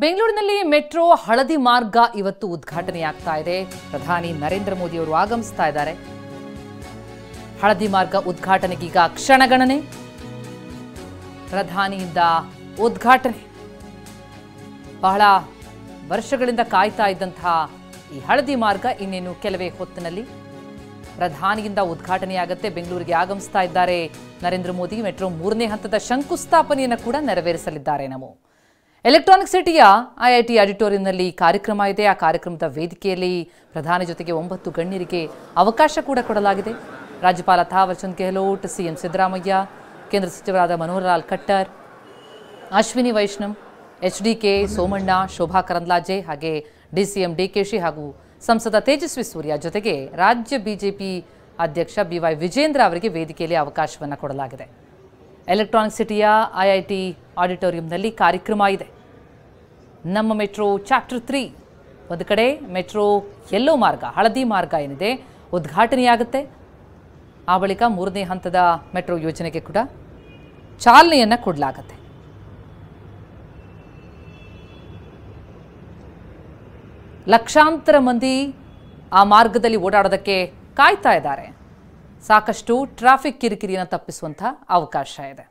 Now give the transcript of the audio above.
ಬೆಂಗಳೂರಿನಲ್ಲಿ ಮೆಟ್ರೋ ಹಳದಿ ಮಾರ್ಗ ಇವತ್ತು ಉದ್ಘಾಟನೆಯಾಗ್ತಾ ಇದೆ. ಪ್ರಧಾನಿ ನರೇಂದ್ರ ಮೋದಿ ಅವರು ಆಗಮಿಸ್ತಾ ಇದ್ದಾರೆ. ಹಳದಿ ಮಾರ್ಗ ಉದ್ಘಾಟನೆಗೀಗ ಕ್ಷಣಗಣನೆ. ಪ್ರಧಾನಿಯಿಂದ ಉದ್ಘಾಟನೆ. ಬಹಳ ವರ್ಷಗಳಿಂದ ಕಾಯ್ತಾ ಇದ್ದಂತಹ ಈ ಹಳದಿ ಮಾರ್ಗ ಇನ್ನೇನು ಕೆಲವೇ ಹೊತ್ತಿನಲ್ಲಿ ಪ್ರಧಾನಿಯಿಂದ ಉದ್ಘಾಟನೆಯಾಗುತ್ತೆ. ಬೆಂಗಳೂರಿಗೆ ಆಗಮಿಸ್ತಾ ಇದ್ದಾರೆ ನರೇಂದ್ರ ಮೋದಿ. ಮೆಟ್ರೋ 3ನೇ ಹಂತದ ಶಂಕುಸ್ಥಾಪನೆಯನ್ನು ಕೂಡ ನೆರವೇರಿಸಲಿದ್ದಾರೆ. ನಾವು ಎಲೆಕ್ಟ್ರಾನಿಕ್ ಸಿಟಿಯ ಐಐಟಿ ಆಡಿಟೋರಿಯಂನಲ್ಲಿ ಕಾರ್ಯಕ್ರಮ ಇದೆ. ಆ ಕಾರ್ಯಕ್ರಮದ ವೇದಿಕೆಯಲ್ಲಿ ಪ್ರಧಾನಿ ಜೊತೆಗೆ 9 ಗಣ್ಯರಿಗೆ ಅವಕಾಶ ಕೂಡ ಕೊಡಲಾಗಿದೆ. ರಾಜ್ಯಪಾಲ ಥಾವರ್ ಚಂದ್ ಗೆಹ್ಲೋಟ್, ಸಿಎಂ ಸಿದ್ದರಾಮಯ್ಯ, ಕೇಂದ್ರ ಸಚಿವರಾದ ಮನೋಹರ್ ಲಾಲ್ ಖಟ್ಟರ್, ಅಶ್ವಿನಿ ವೈಷ್ಣವ್, ಎಚ್ಡಿಕೆ ಸೋಮಣ್ಣ, ಶೋಭಾ ಕರಂದ್ಲಾಜೆ, ಹಾಗೆ ಡಿಸಿಎಂ ಡಿಕೆಶಿ ಹಾಗೂ ಸಂಸದ ತೇಜಸ್ವಿ ಸೂರ್ಯ ಜೊತೆಗೆ ರಾಜ್ಯ ಬಿಜೆಪಿ ಅಧ್ಯಕ್ಷ ಬಿವೈ ವಿಜೇಂದ್ರ ಅವರಿಗೆ ವೇದಿಕೆಯಲ್ಲಿ ಅವಕಾಶವನ್ನು ಕೊಡಲಾಗಿದೆ. ಎಲೆಕ್ಟ್ರಾನಿಕ್ ಸಿಟಿಯ ಐಐಟಿ ಆಡಿಟೋರಿಯಂನಲ್ಲಿ ಕಾರ್ಯಕ್ರಮ ಇದೆ. ನಮ್ಮ ಮೆಟ್ರೋ ಚಾಪ್ಟರ್ 3 ಒಂದು ಕಡೆ ಮೆಟ್ರೋ ಯೆಲ್ಲೋ ಮಾರ್ಗ, ಹಳದಿ ಮಾರ್ಗ ಏನಿದೆ ಉದ್ಘಾಟನೆಯಾಗುತ್ತೆ. ಆ ಬಳಿಕ 3ನೇ ಹಂತದ ಮೆಟ್ರೋ ಯೋಜನೆಗೆ ಕೂಡ ಚಾಲನೆಯನ್ನು ಕೊಡಲಾಗುತ್ತೆ. ಲಕ್ಷಾಂತರ ಮಂದಿ ಆ ಮಾರ್ಗದಲ್ಲಿ ಓಡಾಡೋದಕ್ಕೆ ಕಾಯ್ತಾ ಇದ್ದಾರೆ. ಸಾಕಷ್ಟು ಟ್ರಾಫಿಕ್ ಕಿರಿಕಿರಿಯನ್ನು ತಪ್ಪಿಸುವಂಥ ಅವಕಾಶ ಇದೆ.